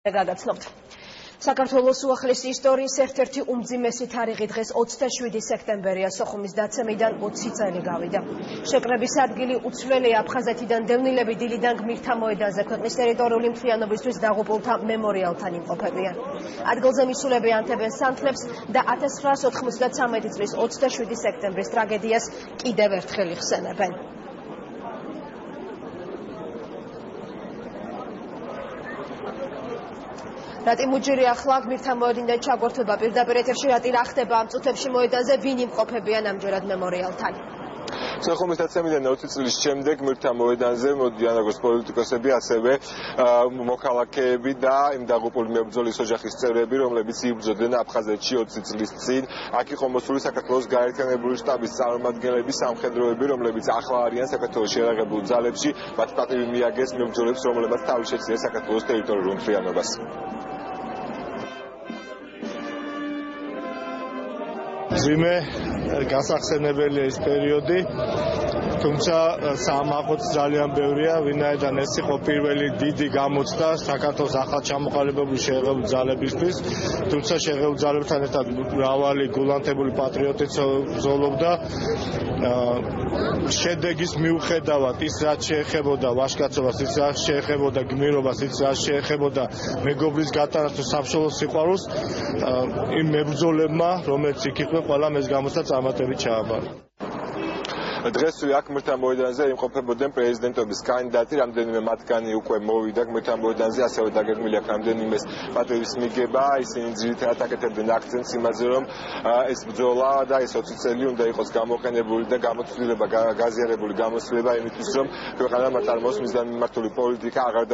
გაგაცნობთ. საქართველოს უახლესი ისტორიის ერთ-ერთი უმძიმესი თარიღი დღეს 27 სექტემბერია სოხუმის დაცემიდან 20 წელი გავიდა. შეკრების ადგილი უცვლელია აფხაზეთიდან დევნილები დილიდან გმირთა მოედანზე ქვეყნის ტერიტორიული მთლიანობისთვის დაღუპულთა მემორიალთან იმყოფებიან. ადგილზე მისულები ანთებენ სანთლებს და 1993 წლის 27 სექტემბრის ტრაგედიას კიდევ ერთხელ იხსენებენ. რატი მუჯირი ახლა გმირთა მოედნიდან ჩაგვერთვება პირდაპირ ეთერში რატი რა ხდება ამ წუთებში მოედანზე ვინ იმყოფებიან ამჯერად მემორიალთან. სოხუმის დაცემიდან 20 წლის შემდეგ გმირთა მოედანზე მოდიან როგორც პოლიტიკოსები, ასევე მოქალაქეები და იმ დაღუპული მებრძოლის ოჯახის წევრები, რომლებიც იბრძოდნენ აფხაზეთში 20 წლის წინ. აქ იყო მოსული საქართველოს გაერთიანებული შტაბის წარმომადგენლები, სამხედროები, რომლებიც ახლა არიან საქართველოს შეიარაღებულ ძალებში, მათ პატივი მიაგეს მებრძოლებს, რომლებაც თავი შეწირეს საქართველოს ტერიტორიულ მთლიანობას. ძიმე გასახსენებელია ეს პერიოდი, თუმცა სამაყოც ძალიან ბევრია, ვინაიდან ეს იყო პირველი დიდი გამოცდა საქართველოს ახალ ჩამოყალიბებული შეიარაღებული ძალებისთვის, თუმცა შეიარაღებულ ძალებთან ერთად მრავალი გულანთებული პატრიოტი ბრძოლობდა. შედეგის მიუხედავად ის რაც შეეხებოდა ვაჟკაცობას, ის რაც შეეხებოდა გმირობას, ის რაც შეეხებოდა მეგობრის გატანას თუ სამშობლოს სიყვარულს, იმ მებრძოლებმა, რომელიც იქ იყვნენ, ყველამ ეს გამოცდა წარმატებით ჩააბარა. დღეს აქ გმირთა მოედანზე იმყოფებოდნენ პრეზიდენტობის კანდიდატი, რამდენიმე მათგანი უკვე მოვიდა გმირთა მოედანზე, ასევე დაგეგმილი აქვს რამდენიმე პატევის მიგება. ისინი ძირითადად აკეთებდნენ აქცენტს იმაზე, რომ ეს ბრძოლა და ეს 20 წელი უნდა იყოს გამოყენებული და გამოცდილება, გაზიარებული გამოცდილება იმისთვის, რომ ქვეყანა მაწარმოოს მიზანმიმართული პოლიტიკა, აღარ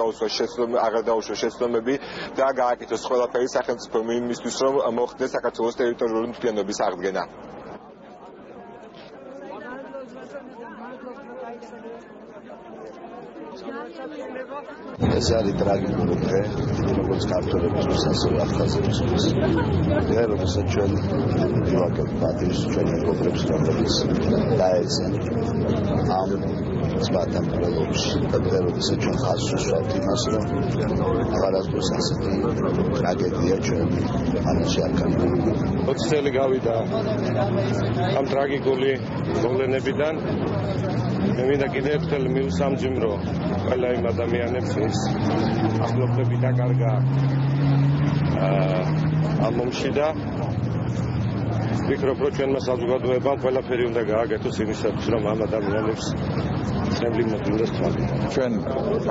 დაუშვას შეცდომები და გააკეთოს ყველაფერი სახელმწიფო იმისთვის, რომ მოხდეს საქართველოს ტერიტორიული მთლიანობის აღდგენა. ეს არის ტრაგიკული დღე, როგორც ქართველებისთვის, ასევე აფხაზებისთვის. დღე, რომელსაც ჩვენ ვივაკებთ პატივს ჩვენი მეგობრებს, რომლებიც დაეცენ ამ ზღვათან მკვლელობაში და დღე, რომელსაც ჩვენ ხაზს უსვამთ იმას, რომ აღარასდროს ასეთი ტრაგედია ჩვენ ქვეყანაში არ განმეორდა. 20 წელი გავიდა ამ ტრაგიკული მოვლენებიდან. მე მინდა კიდევ ერთხელ მივსამჯიმრო ყველა იმ ადამიანებს, ვინც ახლობლები დაკარგა ამ ომში და ვფიქრობ, რომ ჩვენმა საზოგადოებამ ყველაფერი უნდა გააკეთოს იმისათვის, რომ ამ ადამიანებს ცემლი მოგვიდეს თვალი. ჩვენ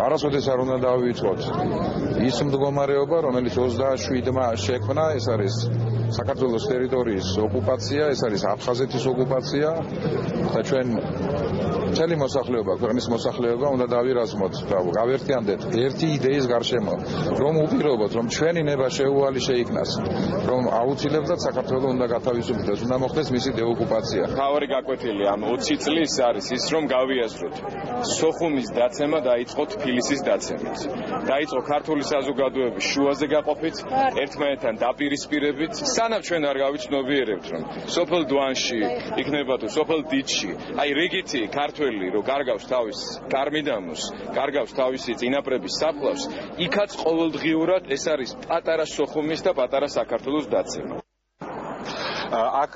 არასოდეს არ უნდა დავივიწყოთ ის მდგომარეობა, რომელიც 27-მა შექმნა, ეს არის საქართველოს ტერიტორიის ოკუპაცია, ეს არის აფხაზეთის ოკუპაცია და ჩვენ მთელი მოსახლეობა, ქვეყნის მოსახლეობა უნდა დავირაზმოთ და გავერთიანდეთ ერთი იდეის გარშემო, რომ უპირობოთ, რომ ჩვენი ნება შეუვალი შეიქმნას, რომ აუცილებლად საქართველოს უნდა გათავისუფლდეს, უნდა მოხდეს მისი დეოკუპაცია. მთავარი გაკვეთილი ამ 20 წლის არის ის, რომ გავიაზროთ სოხუმის დაცემა დაიწყო თბილისის დაცემით. დაიწყო ქართული საზოგადოების შუაზე გაყოფით, ერთმანეთთან დაპირისპირებით, სანამ ჩვენ არ გავიცნობიერებთ, რომ სოფელ დვანში იქნება თუ სოფელ დიდში, აი რიგითი ქართველი რო კარგავს თავის გარმიდამოს, კარგავს თავისი წინაპრების საფლავს, იქაც ყოველდღიურად ეს არის პატარა სოხუმის და პატარა საქართველოს დაცემა. აქ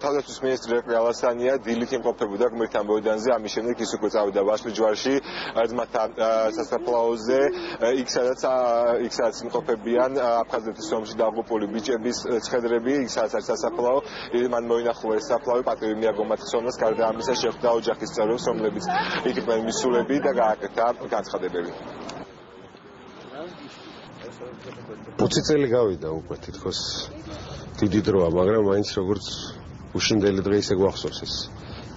თავდაცვის მინისტრი ალასანია დილით იმყოფებოდა გმირთა მოედანზე, ამის შემდეგ ის უკვე წავიდა ვაშლიჯვარში, ძმათა სასაფლაოზე, იქ სადაც იმყოფებიან აფხაზეთის ომში დაღუპული ბიჭების ცხედრები, იქ სადაც არის სასაფლაო, მან მოინახულა ეს საფლავი, პატივი მიაგო მათ ხსოვნას, გარდა ამისა შეხვდა ოჯახის წევრებს, რომლებიც იქ იყვნენ მისულები და გააკეთა განცხადებები. 20 წელი გავიდა უკვე თითქოს დიდი დროა, მაგრამ მაინც როგორც უშინდელი დღე ისე გვახსოვს ეს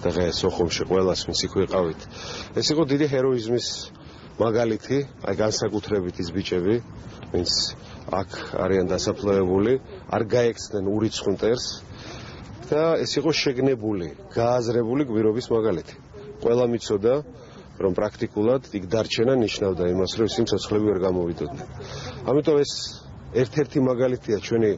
დღე სოხუმში ყველას, ვინც იქ ვიყავით. ეს იყო დიდი ჰეროიზმის მაგალითი, აი განსაკუთრებით ის ბიჭები, ვინც აქ არიან დასაფლავებული, არ გაექცნენ ურიცხ მტერს და ეს იყო შეგნებული, გააზრებული გმირობის მაგალითი. ყველა მიცოდა, რომ პრაქტიკულად იქ დარჩენა ნიშნავდა იმას, რომ ისინი ცოცხლები ვერ გამოვიდოდნენ. ამიტომ ეს ერთ-ერთი მაგალითია ჩვენი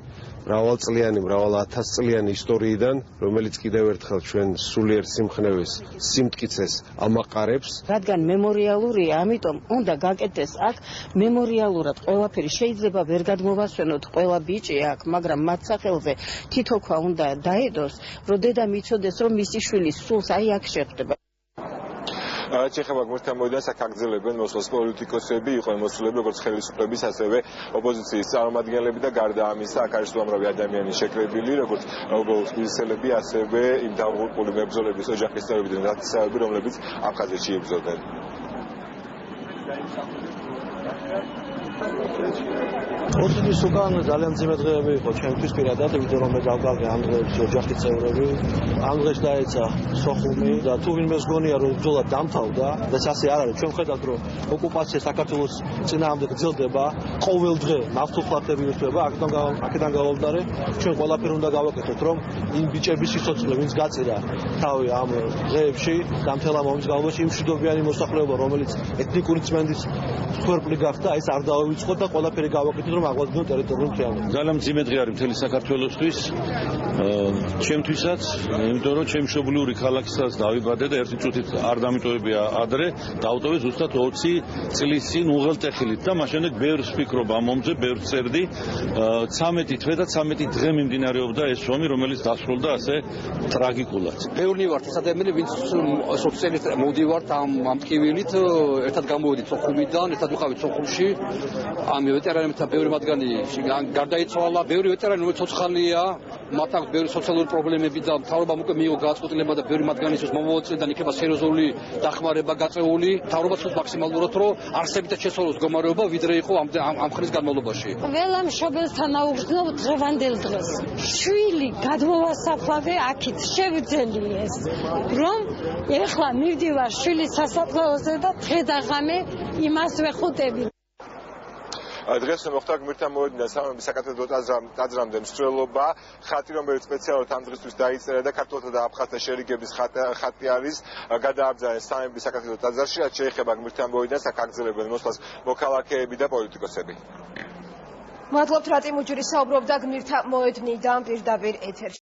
მრავალწლიანი, მრავალათასწლიანი ისტორიიდან, რომელიც კიდევ ერთხელ ჩვენ სულიერ სიმხნევის სიმტკიცეს ამაყარებს. რადგან მემორიალურია, ამიტომ უნდა გაკეთდეს აქ მემორიალურად ყველაფერი. შეიძლება ვერ გადმოვასვენოთ ყველა ბიჭი აქ, მაგრამ მათ სახელზე თითო ქვა უნდა დაედოს, რომ დედამ იცოდეს, რომ მისი შვილი სულს აი აქ შეხვდება. ჩეხება გმირთან მოედანს აქ აგრძელებენ მოსვლის პოლიტიკოსები, იყვნენ მოსულები როგორც ხელისუფლების, ასევე ოპოზიციის წარმომადგენლები და გარდა ამისა აქ არის უამრავი ადამიანი შეკრებილი, როგორც ობოლოს მისელები, ასევე იმ დაღუპული მებრძოლების ოჯახის წევრები და ნათესავები, რომლებიც აფხაზეთში იბრძოდნენ. ოთხის უკან ძალიან ძიმე დღეები იყო ჩემთვის პირადად, იმიტომ რომ მე გავგავდა ამ დღეებში ოჯახის წევრები. ამ დღეს დაეცა სოხუმი და თუ ვინმეს გონია რომ ბრძოლა დამთავრდა, და ასე არ არის. ჩვენ ვხედავთ რომ ოკუპაცია საქართველოს წინააღმდეგ გრძელდება, ყოველ დღე ნავთობხლათები ირთვება, აქედან გავავდარე, ჩვენ ყველაფერი უნდა გავაკეთოთ, რომ იმ ბიჭების სიცოცხლე, ვინც გაწირა თავი ამ დღეებში და მთელ ამ ომის განმავლობაში იმ მშვიდობიანი მოსახლეობა, რომელიც ეთნიკური წმენდის მსხვერპლი გახდა, ეს არ დავივიწყოთ და ყველაფერი გავაკეთოთ, რომ აღვადგინოთ ტერიტორიული მთლიანობა. ძალიან მძიმე დღე არის მთელი საქართველოსთვის, ჩემთვისაც, იმიტომ რომ ჩემი მშობლიური ქალაქისაც დავიბადე და ერთი წუთით არ დამიტოვებია ადრე, დავტოვე ზუსტად 20 წლის წინ უღელტეხილით და მაშინაც ბევრს ვფიქრობ ამ ომზე, ბევრს წერდი. 13 თვე და 13 დღე მიმდინარეობდა ეს ომი, რომელიც დასრულდა ასე ტრაგიკულად. ბევრი ვართ ეს ადამიანი, ვინც სოციალისტ მოვდივართ ამ ტკივილით, ერთად გამოვედით სოხუმიდან, ერთად ვიყავით სოხუმში. ამ ვეტერანებთან ბევრი მათგანი გარდაიცვალა, ბევრი ვეტერანი რომელიც ცოცხალია, მათ აქვს ბევრი სოციალური პრობლემები და მთავრობამ უკვე მიიღო გადაწყვეტილება და ბევრი მათგანი ის მომავალწილიდან იქნება სერიოზული დახმარება გაწეული. მთავრობა ცდილობს მაქსიმალურად რომ არსებითად შესწავლოს მდგომარეობა, ვიდრე იყო ამ ხნის განმავლობაში. ველა მშობელთან აუგზნობ დღევანდელ დღეს. შვილი გადმოვასაფლავე აქეთ შევძელი ეს, რომ ეხლა მივდივარ შვილის სასაფლაოზე და დღე და ღამე იმას ვეხუტები. დღეს მოხდა გმირთან მოედნიდან სამების საკათედრო ტაძრამდე მსვლელობა, ხატი რომელიც სპეციალურად ამ დღისთვის დაიწერა და ქართველთა და აფხაზთა შერიგების ხატი არის, გადააბრძანეს სამების საკათედრო ტაძარში, რაც შეეხება გმირთან მოედნს, აქ აგრძელებენ მოსვლას მოქალაქეები და პოლიტიკოსები. მადლობთ რატიმ უჯური საუბრობდა გმირთა მოედნიდან პირდაპირ ეთერში.